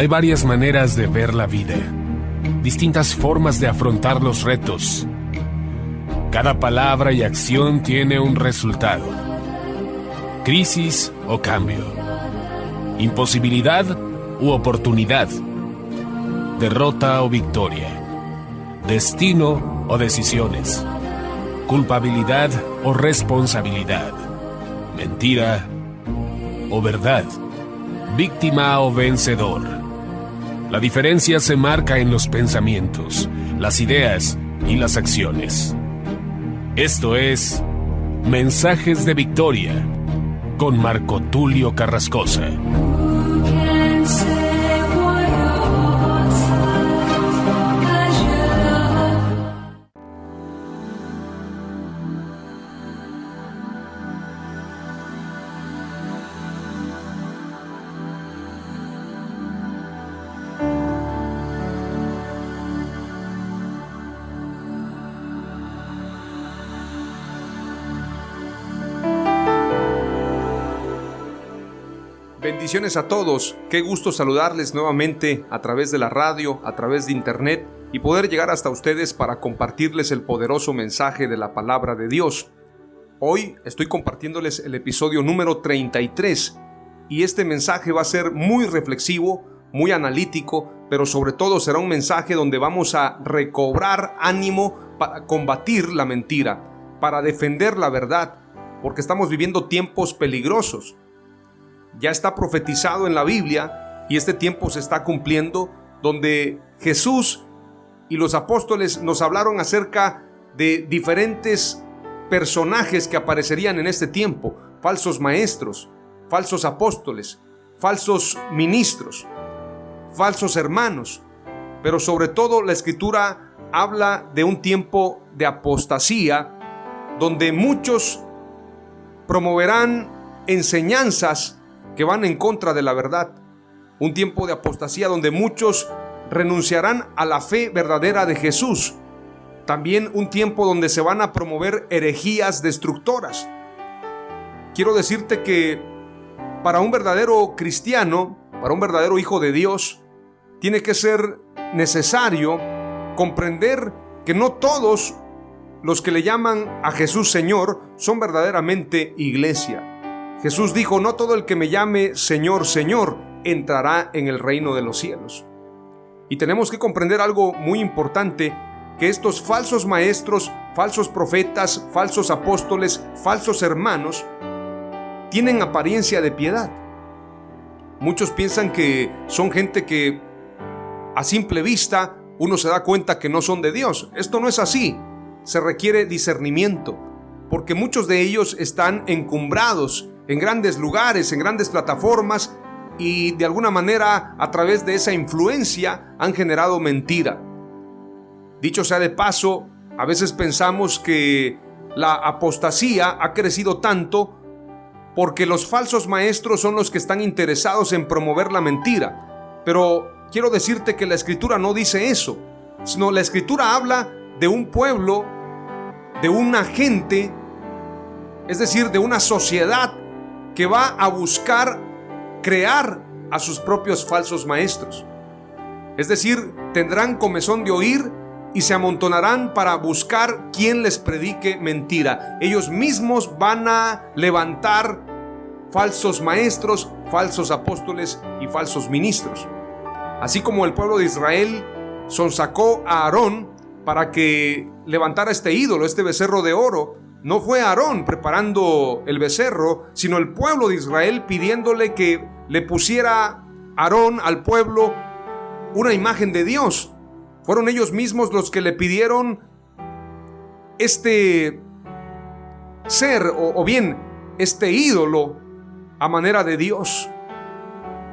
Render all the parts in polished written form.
Hay varias maneras de ver la vida, distintas formas de afrontar los retos. Cada palabra y acción tiene un resultado. Crisis o cambio. Imposibilidad u oportunidad. Derrota o victoria. Destino o decisiones. Culpabilidad o responsabilidad. Mentira o verdad. Víctima o vencedor. La diferencia se marca en los pensamientos, las ideas y las acciones. Esto es Mensajes de Victoria con Marco Tulio Carrascosa. Bendiciones a todos, qué gusto saludarles nuevamente a través de la radio, a través de internet y poder llegar hasta ustedes para compartirles el poderoso mensaje de la palabra de Dios. Hoy estoy compartiéndoles el episodio número 33 y este mensaje va a ser muy reflexivo, muy analítico, pero sobre todo será un mensaje donde vamos a recobrar ánimo para combatir la mentira, para defender la verdad, porque estamos viviendo tiempos peligrosos. Ya está profetizado en la Biblia y este tiempo se está cumpliendo, donde Jesús y los apóstoles nos hablaron acerca de diferentes personajes que aparecerían en este tiempo: falsos maestros, falsos apóstoles, falsos ministros, falsos hermanos. Pero sobre todo la Escritura habla de un tiempo de apostasía, donde muchos promoverán enseñanzas que van en contra de la verdad. Un tiempo de apostasía donde muchos renunciarán a la fe verdadera de Jesús. También un tiempo donde se van a promover herejías destructoras. Quiero decirte que para un verdadero cristiano, para un verdadero hijo de Dios, tiene que ser necesario comprender que no todos los que le llaman a Jesús Señor son verdaderamente iglesia. Jesús dijo: no todo el que me llame Señor, Señor, entrará en el reino de los cielos. Y tenemos que comprender algo muy importante, que estos falsos maestros, falsos profetas, falsos apóstoles, falsos hermanos, tienen apariencia de piedad. Muchos piensan que son gente que a simple vista uno se da cuenta que no son de Dios. Esto no es así. Se requiere discernimiento, porque muchos de ellos están encumbrados en grandes lugares, en grandes plataformas, y de alguna manera a través de esa influencia han generado mentira. Dicho sea de paso, a veces pensamos que la apostasía ha crecido tanto porque los falsos maestros son los que están interesados en promover la mentira. Pero quiero decirte que la Escritura no dice eso, sino la Escritura habla de un pueblo, de una gente, es decir, de una sociedad que va a buscar crear a sus propios falsos maestros. Es decir, tendrán comezón de oír y se amontonarán para buscar quien les predique mentira. Ellos mismos van a levantar falsos maestros, falsos apóstoles y falsos ministros. Así como el pueblo de Israel sonsacó a Aarón para que levantara este ídolo, este becerro de oro, no fue Aarón preparando el becerro, sino el pueblo de Israel pidiéndole que le pusiera Aarón al pueblo una imagen de Dios. Fueron ellos mismos los que le pidieron este ser o bien este ídolo a manera de Dios.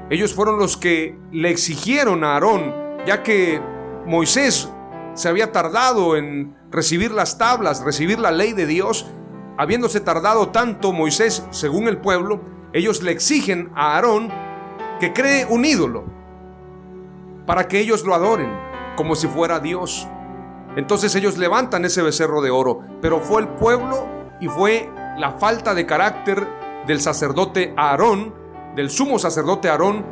Ellos fueron los que le exigieron a Aarón, ya que Moisés se había tardado en recibir las tablas, recibir la ley de Dios. Habiéndose tardado tanto Moisés, según el pueblo, ellos le exigen a Aarón que cree un ídolo para que ellos lo adoren como si fuera Dios. Entonces ellos levantan ese becerro de oro, pero fue el pueblo y fue la falta de carácter del sacerdote Aarón, del sumo sacerdote Aarón,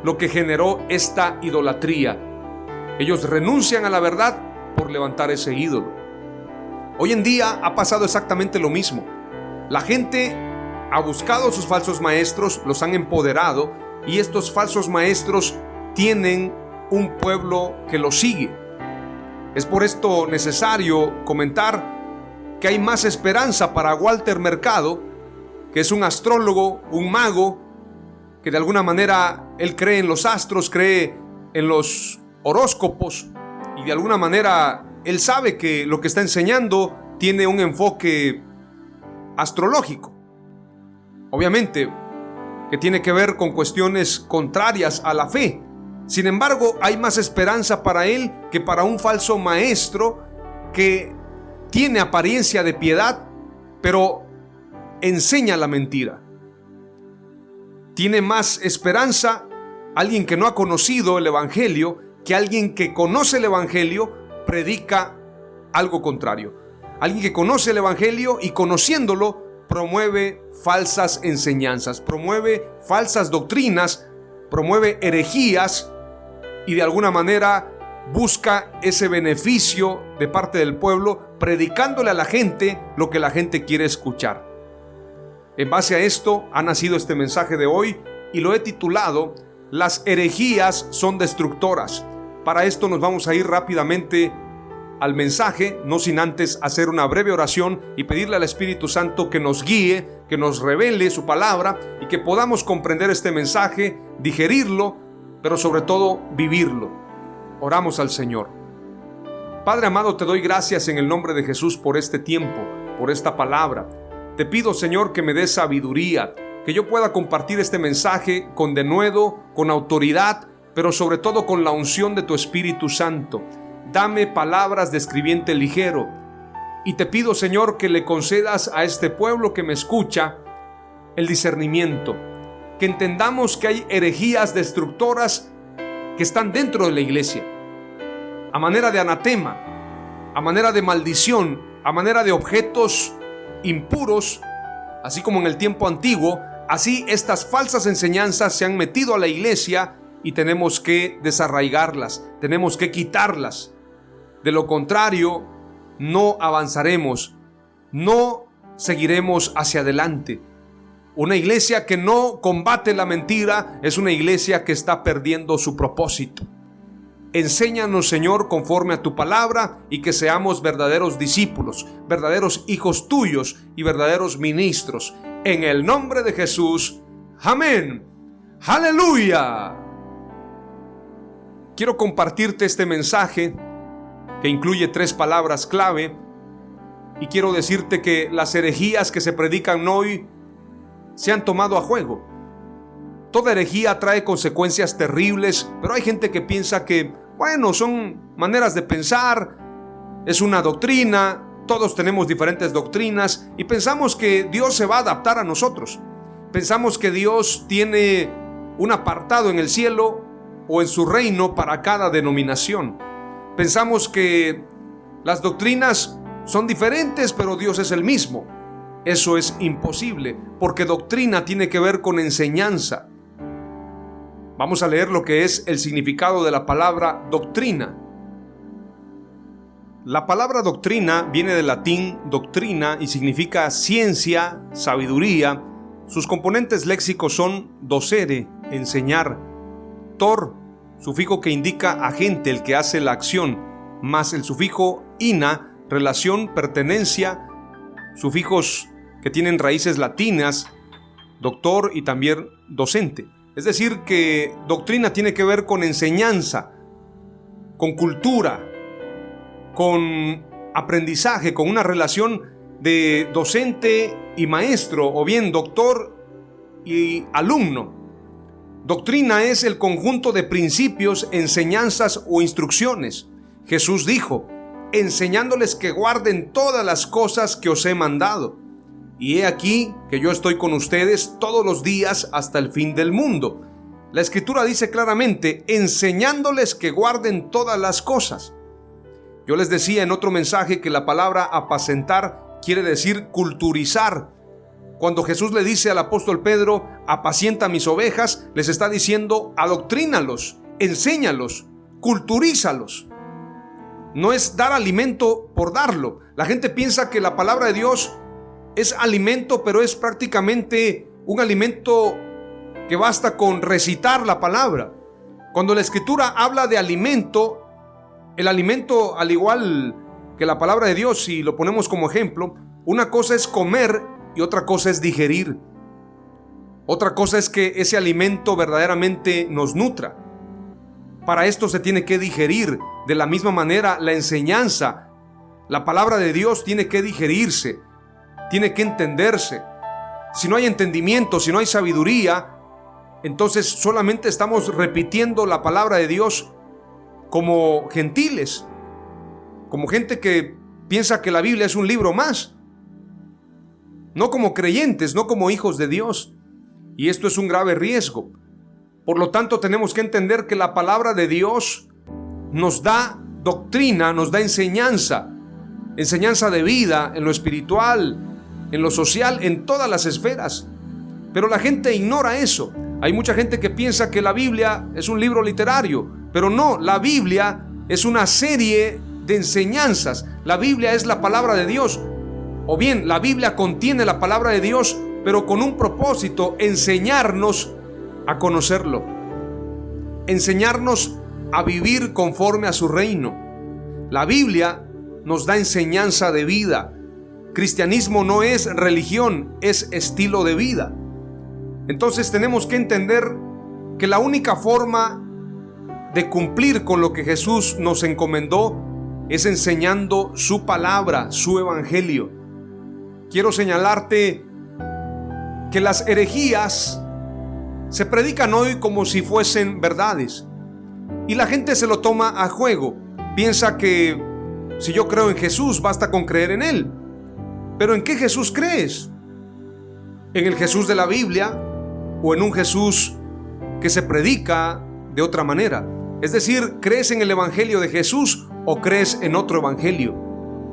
lo que generó esta idolatría. Ellos renuncian a la verdad por levantar ese ídolo. Hoy en día ha pasado exactamente lo mismo. La gente ha buscado a sus falsos maestros, los han empoderado, y estos falsos maestros tienen un pueblo que los sigue. Es por esto necesario comentar que hay más esperanza para Walter Mercado, que es un astrólogo, un mago, que de alguna manera él cree en los astros, cree en los horóscopos, y de alguna manera él sabe que lo que está enseñando tiene un enfoque astrológico. Obviamente que tiene que ver con cuestiones contrarias a la fe. Sin embargo, hay más esperanza para él que para un falso maestro que tiene apariencia de piedad, pero enseña la mentira. Tiene más esperanza alguien que no ha conocido el Evangelio que alguien que conoce el Evangelio, predica algo contrario. Alguien que conoce el Evangelio y conociéndolo promueve falsas enseñanzas, promueve falsas doctrinas, promueve herejías y de alguna manera busca ese beneficio de parte del pueblo, predicándole a la gente lo que la gente quiere escuchar. En base a esto ha nacido este mensaje de hoy y lo he titulado Las herejías son destructoras. Para esto nos vamos a ir rápidamente al mensaje, no sin antes hacer una breve oración y pedirle al Espíritu Santo que nos guíe, que nos revele su palabra y que podamos comprender este mensaje, digerirlo, pero sobre todo vivirlo. Oramos al Señor. Padre amado, te doy gracias en el nombre de Jesús por este tiempo, por esta palabra. Te pido, Señor, que me des sabiduría, que yo pueda compartir este mensaje con denuedo, con autoridad, pero sobre todo con la unción de tu Espíritu Santo. Dame palabras de escribiente ligero. Y te pido, Señor, que le concedas a este pueblo que me escucha el discernimiento. Que entendamos que hay herejías destructoras que están dentro de la iglesia. A manera de anatema, a manera de maldición, a manera de objetos impuros, así como en el tiempo antiguo, así estas falsas enseñanzas se han metido a la iglesia y tenemos que desarraigarlas, tenemos que quitarlas. De lo contrario, no avanzaremos, no seguiremos hacia adelante. Una iglesia que no combate la mentira es una iglesia que está perdiendo su propósito. Enséñanos, Señor, conforme a tu palabra y que seamos verdaderos discípulos, verdaderos hijos tuyos y verdaderos ministros. En el nombre de Jesús. Amén. ¡Aleluya! Quiero compartirte este mensaje que incluye 3 palabras clave y quiero decirte que las herejías que se predican hoy se han tomado a juego. Toda herejía trae consecuencias terribles, pero hay gente que piensa que, bueno, son maneras de pensar, es una doctrina, todos tenemos diferentes doctrinas y pensamos que Dios se va a adaptar a nosotros. Pensamos que Dios tiene un apartado en el cielo o en su reino para cada denominación. Pensamos que las doctrinas son diferentes, pero Dios es el mismo. Eso es imposible, porque doctrina tiene que ver con enseñanza. Vamos a leer lo que es el significado de la palabra doctrina. La palabra doctrina viene del latín doctrina y significa ciencia, sabiduría. Sus componentes léxicos son docere, enseñar, tor, sufijo que indica agente, el que hace la acción, más el sufijo ina, relación, pertenencia, sufijos que tienen raíces latinas, doctor y también docente. Es decir, que doctrina tiene que ver con enseñanza, con cultura, con aprendizaje, con una relación de docente y maestro, o bien doctor y alumno. Doctrina es el conjunto de principios, enseñanzas o instrucciones. Jesús dijo, enseñándoles que guarden todas las cosas que os he mandado. Y he aquí que yo estoy con ustedes todos los días hasta el fin del mundo. La Escritura dice claramente, enseñándoles que guarden todas las cosas. Yo les decía en otro mensaje que la palabra apacentar quiere decir culturizar, Cuando Jesús le dice al apóstol Pedro, apacienta mis ovejas, les está diciendo, adoctrínalos, enséñalos, culturízalos. No es dar alimento por darlo. La gente piensa que la palabra de Dios es alimento, pero es prácticamente un alimento que basta con recitar la palabra. Cuando la Escritura habla de alimento, el alimento, al igual que la palabra de Dios, si lo ponemos como ejemplo, una cosa es comer y otra cosa es digerir. Otra cosa es que ese alimento verdaderamente nos nutra. Para esto se tiene que digerir. De la misma manera, la enseñanza, la palabra de Dios tiene que digerirse, tiene que entenderse. Si no hay entendimiento, si no hay sabiduría, entonces solamente estamos repitiendo la palabra de Dios como gentiles, como gente que piensa que la Biblia es un libro más, no como creyentes, no como hijos de Dios. Y esto es un grave riesgo. Por lo tanto, tenemos que entender que la palabra de Dios nos da doctrina, nos da enseñanza de vida, en lo espiritual, en lo social, en todas las esferas. Pero la gente ignora eso. Hay mucha gente que piensa que la Biblia es un libro literario, pero no, la Biblia es una serie de enseñanzas. La Biblia es la palabra de Dios. O bien, la Biblia contiene la palabra de Dios, pero con un propósito: enseñarnos a conocerlo, enseñarnos a vivir conforme a su reino. La Biblia nos da enseñanza de vida. Cristianismo no es religión, es estilo de vida. Entonces tenemos que entender que la única forma de cumplir con lo que Jesús nos encomendó es enseñando su palabra, su evangelio. Quiero señalarte que las herejías se predican hoy como si fuesen verdades, y la gente se lo toma a juego. Piensa que si yo creo en Jesús, basta con creer en Él. ¿Pero en qué Jesús crees? ¿En el Jesús de la Biblia o en un Jesús que se predica de otra manera? Es decir, ¿crees en el evangelio de Jesús o crees en otro evangelio?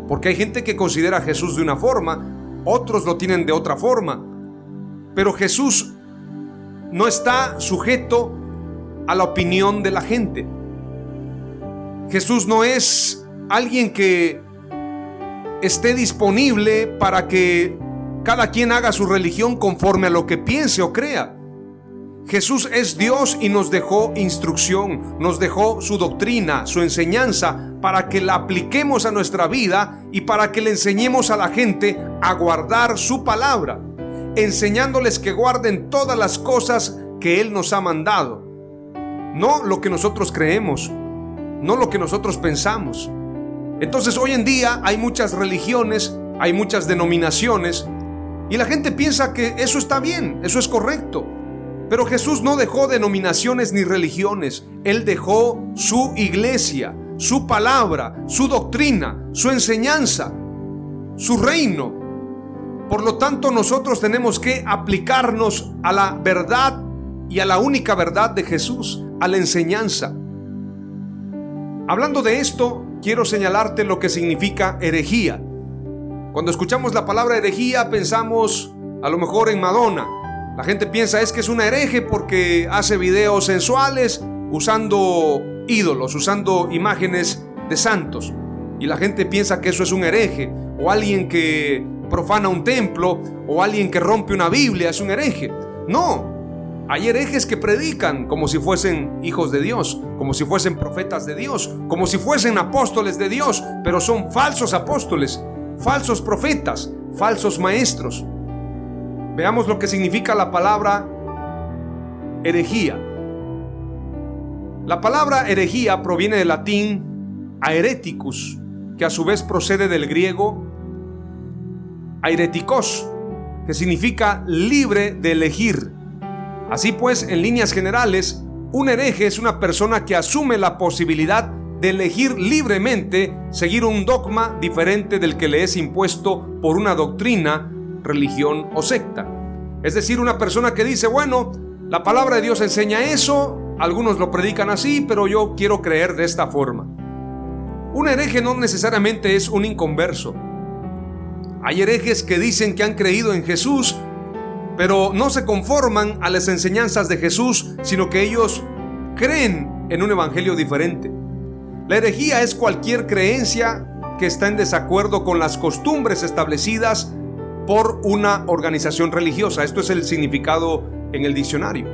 Porque hay gente que considera a Jesús de una forma, otros lo tienen de otra forma. Pero Jesús no está sujeto a la opinión de la gente. Jesús no es alguien que esté disponible para que cada quien haga su religión conforme a lo que piense o crea. Jesús es Dios y nos dejó instrucción, nos dejó su doctrina, su enseñanza, para que la apliquemos a nuestra vida y para que le enseñemos a la gente a guardar su palabra, enseñándoles que guarden todas las cosas que Él nos ha mandado. No lo que nosotros creemos, no lo que nosotros pensamos. Entonces hoy en día hay muchas religiones, hay muchas denominaciones, y la gente piensa que eso está bien, eso es correcto. Pero Jesús no dejó denominaciones ni religiones. Él dejó su iglesia, su palabra, su doctrina, su enseñanza, su reino. Por lo tanto, nosotros tenemos que aplicarnos a la verdad y a la única verdad de Jesús, a la enseñanza. Hablando de esto, quiero señalarte lo que significa herejía. Cuando escuchamos la palabra herejía, pensamos a lo mejor en Madonna. La gente piensa es que es una hereje porque hace videos sensuales usando ídolos, usando imágenes de santos. Y la gente piensa que eso es un hereje, o alguien que profana un templo, o alguien que rompe una Biblia es un hereje. No, hay herejes que predican como si fuesen hijos de Dios, como si fuesen profetas de Dios, como si fuesen apóstoles de Dios, pero son falsos apóstoles, falsos profetas, falsos maestros. Veamos lo que significa la palabra herejía. La palabra herejía proviene del latín aereticus, que a su vez procede del griego airetikos, que significa libre de elegir. Así pues, en líneas generales, un hereje es una persona que asume la posibilidad de elegir libremente seguir un dogma diferente del que le es impuesto por una doctrina, religión o secta. Es decir, una persona que dice, bueno, la palabra de Dios enseña eso, algunos lo predican así, pero yo quiero creer de esta forma. Un hereje no necesariamente es un inconverso. Hay herejes que dicen que han creído en Jesús, pero no se conforman a las enseñanzas de Jesús, sino que ellos creen en un evangelio diferente. La herejía es cualquier creencia que está en desacuerdo con las costumbres establecidas por una organización religiosa. Esto es el significado en el diccionario.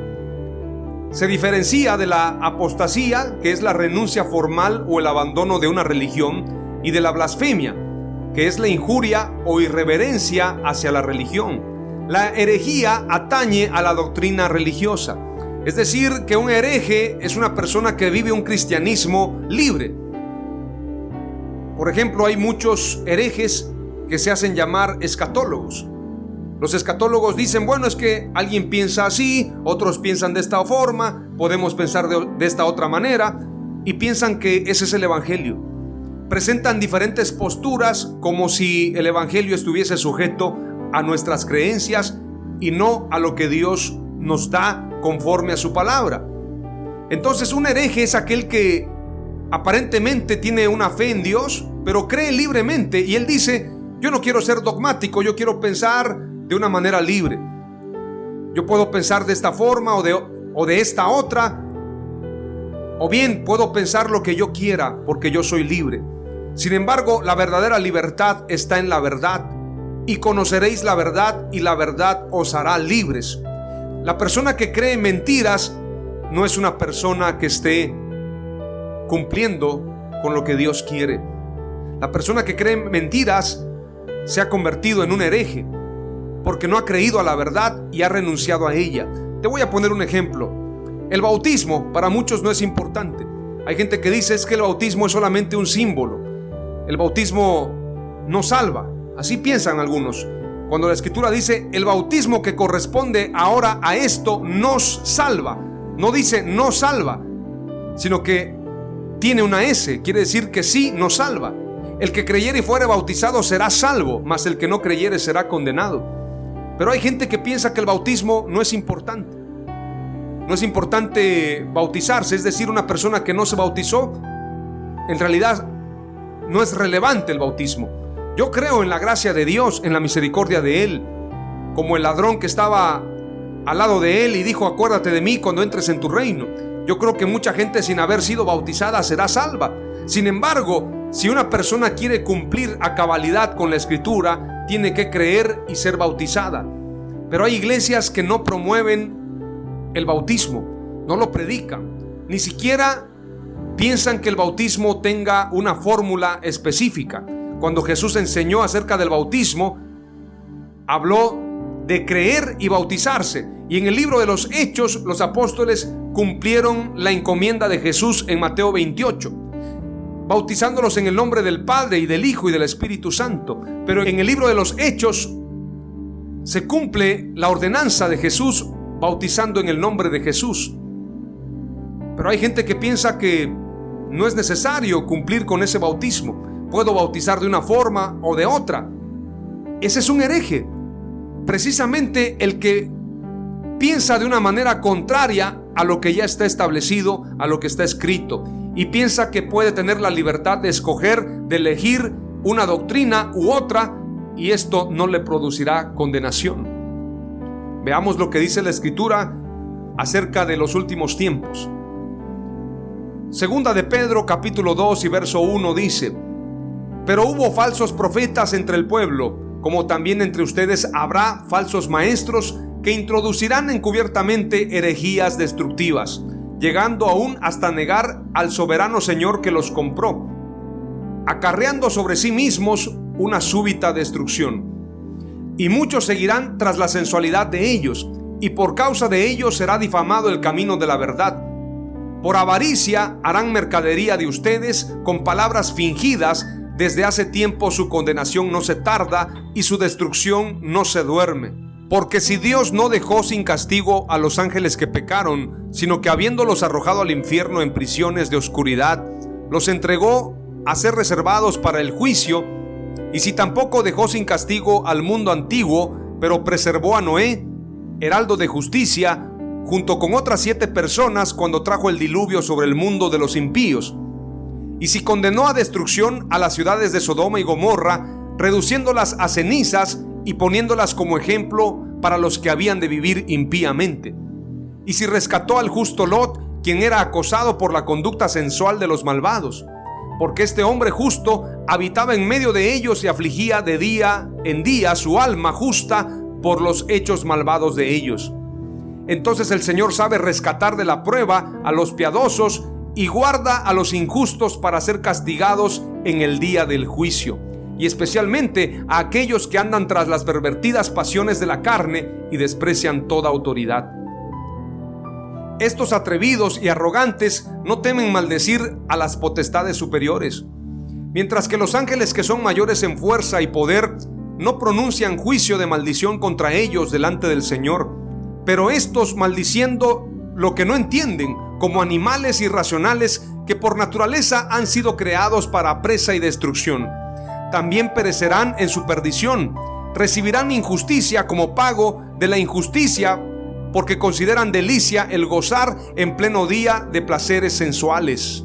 Se diferencia de la apostasía, que es la renuncia formal o el abandono de una religión, y de la blasfemia, que es la injuria o irreverencia hacia la religión. La herejía atañe a la doctrina religiosa. Es decir, que un hereje es una persona que vive un cristianismo libre. Por ejemplo, hay muchos herejes que se hacen llamar escatólogos. Los escatólogos dicen, bueno, es que alguien piensa así, otros piensan de esta forma, podemos pensar de esta otra manera, y piensan que ese es el evangelio. Presentan diferentes posturas como si el evangelio estuviese sujeto a nuestras creencias y no a lo que Dios nos da conforme a su palabra. Entonces, un hereje es aquel que aparentemente tiene una fe en Dios, pero cree libremente, y él dice, yo no quiero ser dogmático, yo quiero pensar de una manera libre. Yo puedo pensar de esta forma o de esta otra, o bien puedo pensar lo que yo quiera porque yo soy libre. Sin embargo, la verdadera libertad está en la verdad, y conoceréis la verdad, y la verdad os hará libres. La persona que cree en mentiras no es una persona que esté cumpliendo con lo que Dios quiere. La persona que cree en mentiras se ha convertido en un hereje porque no ha creído a la verdad y ha renunciado a ella. Te voy a poner un ejemplo. El bautismo para muchos no es importante. Hay gente que dice es que el bautismo es solamente un símbolo. El bautismo no salva. Así piensan algunos. Cuando la Escritura dice el bautismo que corresponde ahora a esto nos salva, no dice no salva, sino que tiene una S, quiere decir que sí nos salva. El que creyere y fuere bautizado será salvo, mas el que no creyere será condenado. Pero hay gente que piensa que el bautismo no es importante. No es importante bautizarse, es decir, una persona que no se bautizó, en realidad no es relevante el bautismo. Yo creo en la gracia de Dios, en la misericordia de Él, como el ladrón que estaba al lado de Él y dijo, acuérdate de mí cuando entres en tu reino. Yo creo que mucha gente sin haber sido bautizada será salva. Sin embargo, si una persona quiere cumplir a cabalidad con la Escritura, tiene que creer y ser bautizada. Pero hay iglesias que no promueven el bautismo, no lo predican, ni siquiera piensan que el bautismo tenga una fórmula específica. Cuando Jesús enseñó acerca del bautismo, habló de creer y bautizarse. Y en el libro de los Hechos, los apóstoles cumplieron la encomienda de Jesús en Mateo 28, bautizándolos en el nombre del Padre y del Hijo y del Espíritu Santo. Pero en el libro de los Hechos se cumple la ordenanza de Jesús bautizando en el nombre de Jesús. Pero hay gente que piensa que no es necesario cumplir con ese bautismo. Puedo bautizar de una forma o de otra. Ese es un hereje. Precisamente el que piensa de una manera contraria a lo que ya está establecido, a lo que está escrito, y piensa que puede tener la libertad de escoger, de elegir una doctrina u otra, y esto no le producirá condenación. Veamos lo que dice la Escritura acerca de los últimos tiempos. Segunda de Pedro capítulo 2 y verso 1 dice: pero hubo falsos profetas entre el pueblo, como también entre ustedes habrá falsos maestros que introducirán encubiertamente herejías destructivas, llegando aún hasta negar al soberano Señor que los compró, acarreando sobre sí mismos una súbita destrucción. Y muchos seguirán tras la sensualidad de ellos, y por causa de ellos será difamado el camino de la verdad. Por avaricia harán mercadería de ustedes con palabras fingidas. Desde hace tiempo su condenación no se tarda y su destrucción no se duerme. Porque si Dios no dejó sin castigo a los ángeles que pecaron, sino que habiéndolos arrojado al infierno en prisiones de oscuridad, los entregó a ser reservados para el juicio, y si tampoco dejó sin castigo al mundo antiguo, pero preservó a Noé, heraldo de justicia, junto con otras 7 personas cuando trajo el diluvio sobre el mundo de los impíos. Y si condenó a destrucción a las ciudades de Sodoma y Gomorra, reduciéndolas a cenizas y poniéndolas como ejemplo para los que habían de vivir impíamente. Y si rescató al justo Lot, quien era acosado por la conducta sensual de los malvados, porque este hombre justo habitaba en medio de ellos y afligía de día en día su alma justa por los hechos malvados de ellos. Entonces el Señor sabe rescatar de la prueba a los piadosos y guarda a los injustos para ser castigados en el día del juicio, y especialmente a aquellos que andan tras las pervertidas pasiones de la carne y desprecian toda autoridad. Estos atrevidos y arrogantes no temen maldecir a las potestades superiores, mientras que los ángeles que son mayores en fuerza y poder no pronuncian juicio de maldición contra ellos delante del Señor, pero estos maldiciendo lo que no entienden, como animales irracionales que por naturaleza han sido creados para presa y destrucción, también perecerán en su perdición, recibirán injusticia como pago de la injusticia, porque consideran delicia el gozar en pleno día de placeres sensuales.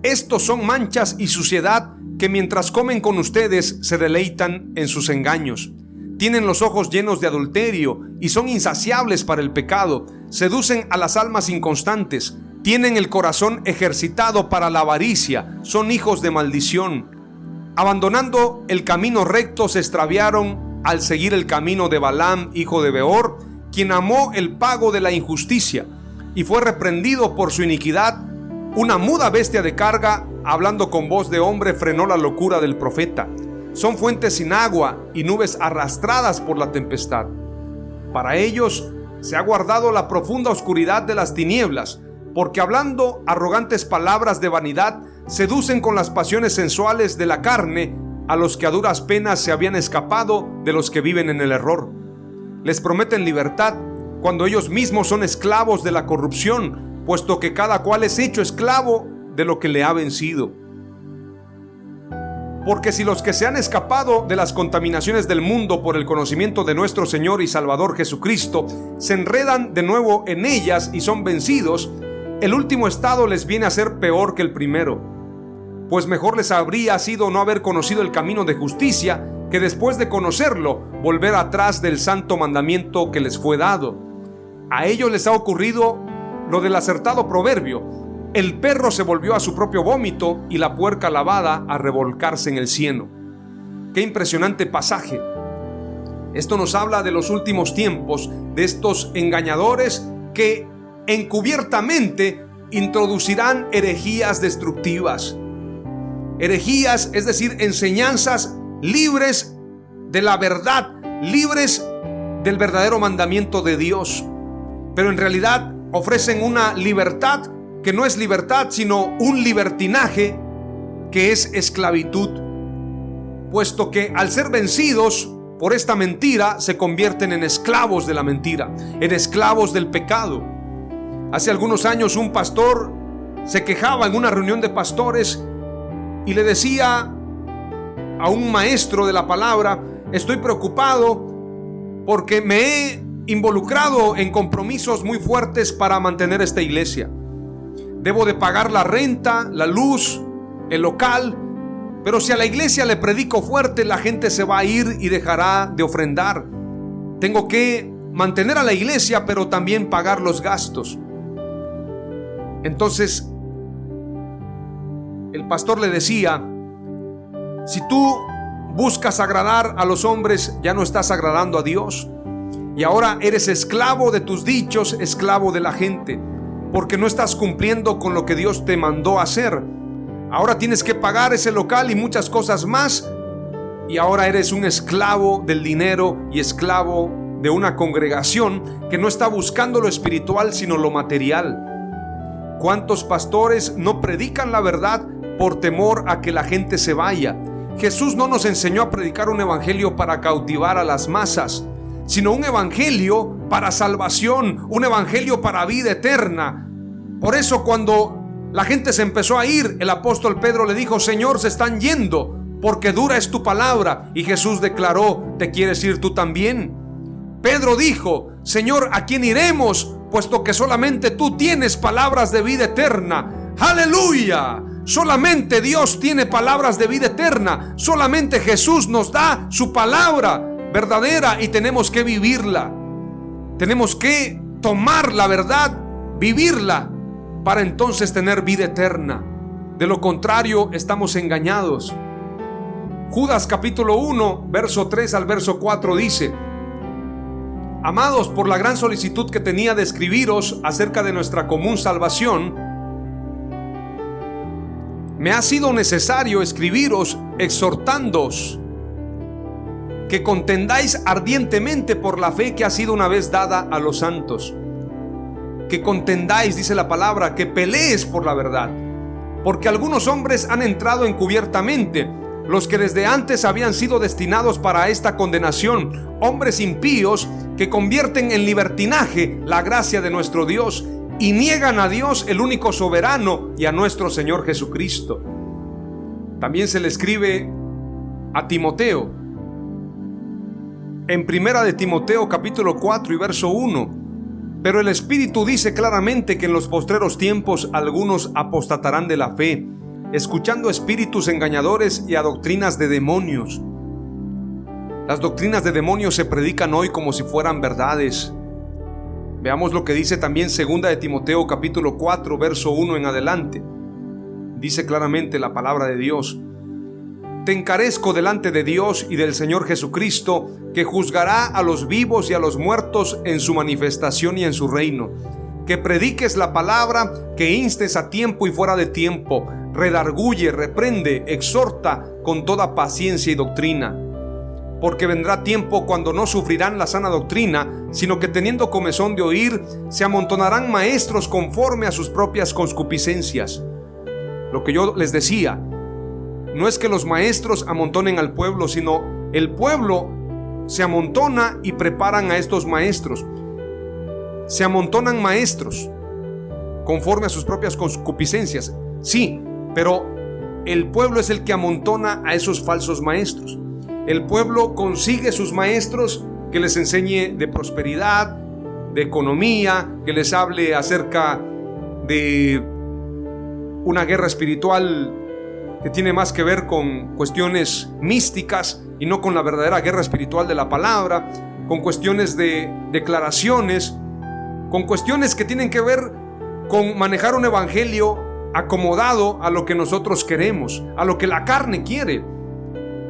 Estos son manchas y suciedad que mientras comen con ustedes se deleitan en sus engaños. Tienen los ojos llenos de adulterio y son insaciables para el pecado. Seducen a las almas inconstantes. Tienen el corazón ejercitado para la avaricia. Son hijos de maldición. Abandonando el camino recto se extraviaron al seguir el camino de Balaam, hijo de Beor, quien amó el pago de la injusticia y fue reprendido por su iniquidad. Una muda bestia de carga, hablando con voz de hombre, frenó la locura del profeta. Son fuentes sin agua y nubes arrastradas por la tempestad. Para ellos se ha guardado la profunda oscuridad de las tinieblas, porque hablando arrogantes palabras de vanidad, seducen con las pasiones sensuales de la carne a los que a duras penas se habían escapado de los que viven en el error. Les prometen libertad cuando ellos mismos son esclavos de la corrupción, puesto que cada cual es hecho esclavo de lo que le ha vencido. Porque si los que se han escapado de las contaminaciones del mundo por el conocimiento de nuestro Señor y Salvador Jesucristo se enredan de nuevo en ellas y son vencidos, el último estado les viene a ser peor que el primero. Pues mejor les habría sido no haber conocido el camino de justicia que después de conocerlo volver atrás del santo mandamiento que les fue dado. A ellos les ha ocurrido lo del acertado proverbio: el perro se volvió a su propio vómito y la puerca lavada a revolcarse en el cieno. Qué impresionante pasaje. Esto nos habla de los últimos tiempos, de estos engañadores que encubiertamente introducirán herejías destructivas. Herejías, es decir, enseñanzas libres de la verdad, libres del verdadero mandamiento de Dios, pero en realidad ofrecen una libertad que no es libertad, sino un libertinaje que es esclavitud, puesto que al ser vencidos por esta mentira se convierten en esclavos de la mentira, en esclavos del pecado. Hace algunos años un pastor se quejaba en una reunión de pastores y le decía a un maestro de la palabra: estoy preocupado porque me he involucrado en compromisos muy fuertes para mantener esta iglesia. Debo de pagar la renta, la luz, el local, pero si a la iglesia le predico fuerte, la gente se va a ir y dejará de ofrendar. Tengo que mantener a la iglesia, pero también pagar los gastos. Entonces el pastor le decía: si tú buscas agradar a los hombres, ya no estás agradando a Dios, y ahora eres esclavo de tus dichos, esclavo de la gente, porque no estás cumpliendo con lo que Dios te mandó hacer. Ahora tienes que pagar ese local y muchas cosas más, y ahora eres un esclavo del dinero y esclavo de una congregación que no está buscando lo espiritual sino lo material. ¿Cuántos pastores no predican la verdad por temor a que la gente se vaya? Jesús no nos enseñó a predicar un evangelio para cautivar a las masas, sino un evangelio para salvación, un evangelio para vida eterna. Por eso cuando la gente se empezó a ir, el apóstol Pedro le dijo: Señor, se están yendo, porque dura es tu palabra. Y Jesús declaró: ¿te quieres ir tú también? Pedro dijo: Señor, ¿a quién iremos? Puesto que solamente tú tienes palabras de vida eterna. ¡Aleluya! Solamente Dios tiene palabras de vida eterna. Solamente Jesús nos da su palabra verdadera y tenemos que vivirla. Tenemos que tomar la verdad, vivirla, para entonces tener vida eterna. De lo contrario, estamos engañados. Judas capítulo 1, verso 3 al verso 4 dice: Amados, por la gran solicitud que tenía de escribiros acerca de nuestra común salvación, me ha sido necesario escribiros exhortándoos que contendáis ardientemente por la fe que ha sido una vez dada a los santos. Que contendáis, dice la palabra, que pelees por la verdad, porque algunos hombres han entrado encubiertamente, los que desde antes habían sido destinados para esta condenación, hombres impíos que convierten en libertinaje la gracia de nuestro Dios y niegan a Dios, el único soberano, y a nuestro Señor Jesucristo. También se le escribe a Timoteo en primera de Timoteo capítulo 4 y verso 1: Pero el Espíritu dice claramente que en los postreros tiempos algunos apostatarán de la fe, escuchando espíritus engañadores y a doctrinas de demonios. Las doctrinas de demonios se predican hoy como si fueran verdades. Veamos lo que dice también segunda de Timoteo capítulo 4 verso 1 en adelante. Dice claramente la palabra de Dios: Te encarezco delante de Dios y del Señor Jesucristo, que juzgará a los vivos y a los muertos en su manifestación y en su reino, que prediques la palabra, que instes a tiempo y fuera de tiempo, redarguye, reprende, exhorta con toda paciencia y doctrina. Porque vendrá tiempo cuando no sufrirán la sana doctrina, sino que teniendo comezón de oír, se amontonarán maestros conforme a sus propias concupiscencias. Lo que yo les decía, no es que los maestros amontonen al pueblo, sino el pueblo se amontona y preparan a estos maestros. Se amontonan maestros conforme a sus propias concupiscencias. Sí, pero el pueblo es el que amontona a esos falsos maestros. El pueblo consigue sus maestros que les enseñe de prosperidad, de economía, que les hable acerca de una guerra espiritual que tiene más que ver con cuestiones místicas y no con la verdadera guerra espiritual de la palabra, con cuestiones de declaraciones, con cuestiones que tienen que ver con manejar un evangelio acomodado a lo que nosotros queremos, a lo que la carne quiere.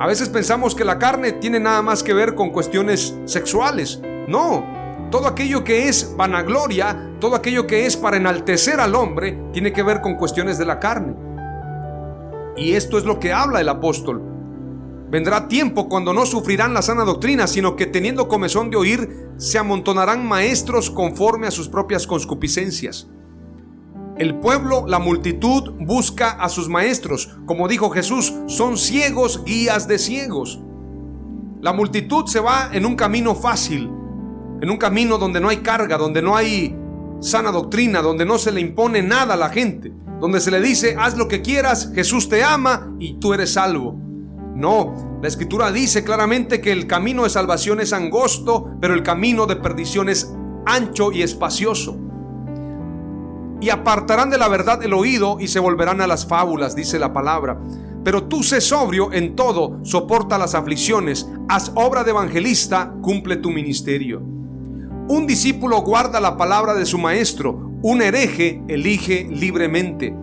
A veces pensamos que la carne tiene nada más que ver con cuestiones sexuales. No, todo aquello que es vanagloria, todo aquello que es para enaltecer al hombre, tiene que ver con cuestiones de la carne. Y esto es lo que habla el apóstol. Vendrá tiempo cuando no sufrirán la sana doctrina, sino que teniendo comezón de oír, se amontonarán maestros conforme a sus propias concupiscencias. El pueblo, la multitud, busca a sus maestros. Como dijo Jesús, son ciegos guías de ciegos. La multitud se va en un camino fácil, en un camino donde no hay carga, donde no hay sana doctrina, donde no se le impone nada a la gente, donde se le dice: haz lo que quieras, Jesús te ama y tú eres salvo. No, la Escritura dice claramente que el camino de salvación es angosto, pero el camino de perdición es ancho y espacioso. Y apartarán de la verdad el oído y se volverán a las fábulas, dice la palabra. Pero tú sé sobrio en todo, soporta las aflicciones, haz obra de evangelista, cumple tu ministerio. Un discípulo guarda la palabra de su maestro, un hereje elige libremente.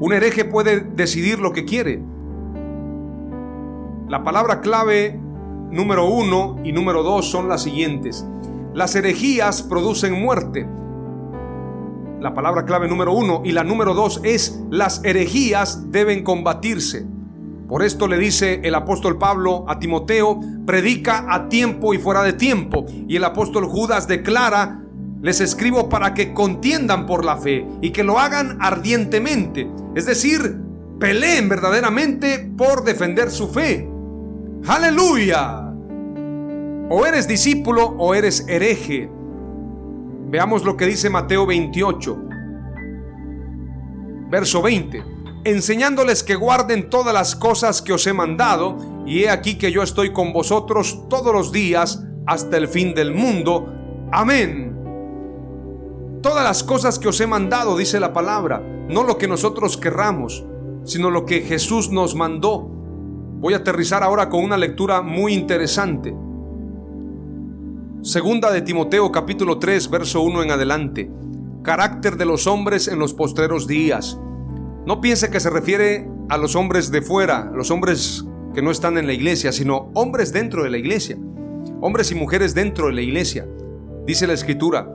Un hereje puede decidir lo que quiere. La palabra clave número 1 y número 2 son las siguientes: las herejías producen muerte. La palabra clave número 1 y la número 2 es: las herejías deben combatirse. Por esto le dice el apóstol Pablo a Timoteo: predica a tiempo y fuera de tiempo. Y el apóstol Judas declara: les escribo para que contiendan por la fe y que lo hagan ardientemente. Es decir, peleen verdaderamente por defender su fe. ¡Aleluya! O eres discípulo o eres hereje. Veamos lo que dice Mateo 28, verso 20. Enseñándoles que guarden todas las cosas que os he mandado, y he aquí que yo estoy con vosotros todos los días hasta el fin del mundo. Amén. Todas las cosas que os he mandado, dice la palabra, no lo que nosotros querramos, sino lo que Jesús nos mandó. Voy a aterrizar ahora con una lectura muy interesante. Segunda de Timoteo capítulo 3, verso 1 en adelante. Carácter de los hombres en los postreros días. No piense que se refiere a los hombres de fuera, los hombres que no están en la iglesia, sino hombres dentro de la iglesia, hombres y mujeres dentro de la iglesia. Dice la Escritura: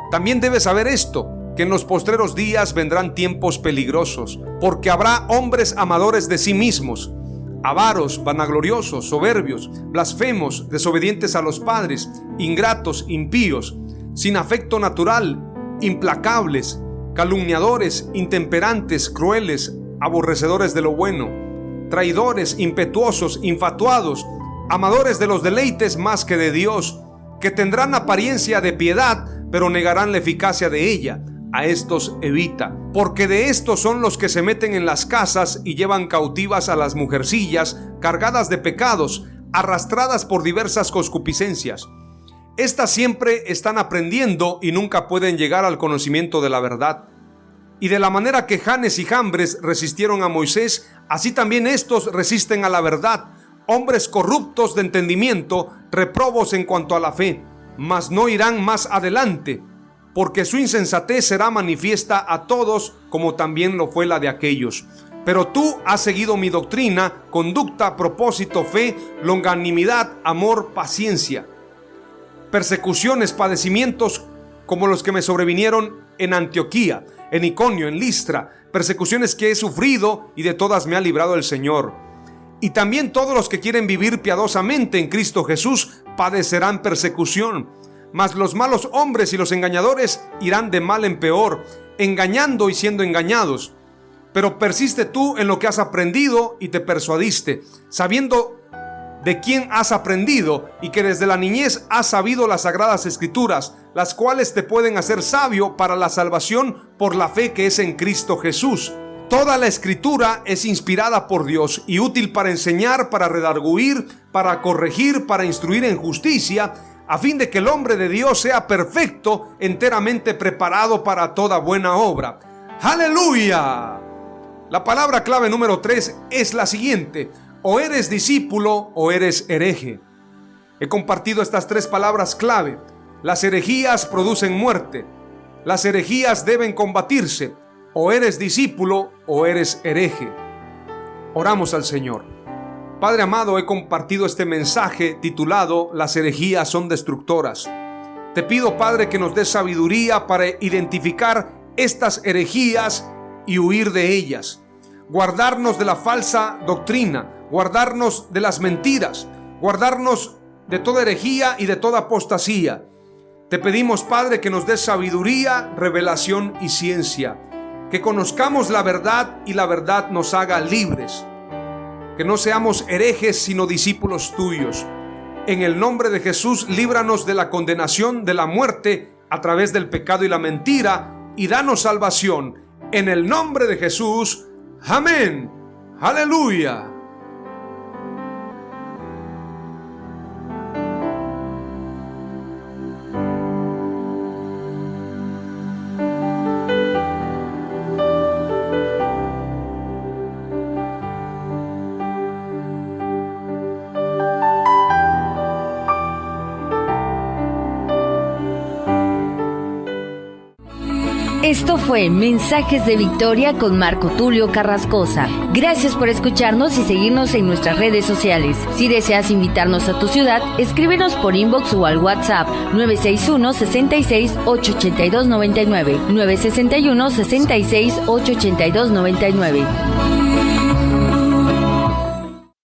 también debes saber esto, que en los postreros días vendrán tiempos peligrosos, porque habrá hombres amadores de sí mismos, avaros, vanagloriosos, soberbios, blasfemos, desobedientes a los padres, ingratos, impíos, sin afecto natural, implacables, calumniadores, intemperantes, crueles, aborrecedores de lo bueno, traidores, impetuosos, infatuados, amadores de los deleites más que de Dios, que tendrán apariencia de piedad, pero negarán la eficacia de ella. A estos evita, porque de estos son los que se meten en las casas y llevan cautivas a las mujercillas, cargadas de pecados, arrastradas por diversas concupiscencias. Estas siempre están aprendiendo y nunca pueden llegar al conocimiento de la verdad. Y de la manera que Janes y Jambres resistieron a Moisés, así también estos resisten a la verdad, hombres corruptos de entendimiento, reprobos en cuanto a la fe, mas no irán más adelante, porque su insensatez será manifiesta a todos, como también lo fue la de aquellos. Pero tú has seguido mi doctrina, conducta, propósito, fe, longanimidad, amor, paciencia, persecuciones, padecimientos como los que me sobrevinieron en Antioquía, en Iconio, en Listra, persecuciones que he sufrido y de todas me ha librado el Señor. Y también todos los que quieren vivir piadosamente en Cristo Jesús padecerán persecución. Mas los malos hombres y los engañadores irán de mal en peor, engañando y siendo engañados. Pero persiste tú en lo que has aprendido y te persuadiste, sabiendo de quién has aprendido y que desde la niñez has sabido las sagradas escrituras, las cuales te pueden hacer sabio para la salvación por la fe que es en Cristo Jesús. Toda la escritura es inspirada por Dios y útil para enseñar, para redarguir, para corregir, para instruir en justicia, a fin de que el hombre de Dios sea perfecto, enteramente preparado para toda buena obra. ¡Aleluya! La palabra clave número 3 es la siguiente: o eres discípulo o eres hereje. He compartido estas 3 palabras clave. Las herejías producen muerte. Las herejías deben combatirse. O eres discípulo o eres hereje. Oramos al Señor. Padre amado, he compartido este mensaje titulado Las herejías son destructoras. Te pido, Padre, que nos des sabiduría para identificar estas herejías y huir de ellas. Guardarnos de la falsa doctrina, guardarnos de las mentiras, guardarnos de toda herejía y de toda apostasía. Te pedimos, Padre, que nos des sabiduría, revelación y ciencia. Que conozcamos la verdad y la verdad nos haga libres. Que no seamos herejes sino discípulos tuyos. En el nombre de Jesús, líbranos de la condenación de la muerte a través del pecado y la mentira, y danos salvación. En el nombre de Jesús. Amén. Aleluya. Esto fue Mensajes de Victoria con Marco Tulio Carrascosa. Gracias por escucharnos y seguirnos en nuestras redes sociales. Si deseas invitarnos a tu ciudad, escríbenos por inbox o al WhatsApp 961-66-882-99, 961-66-882-99.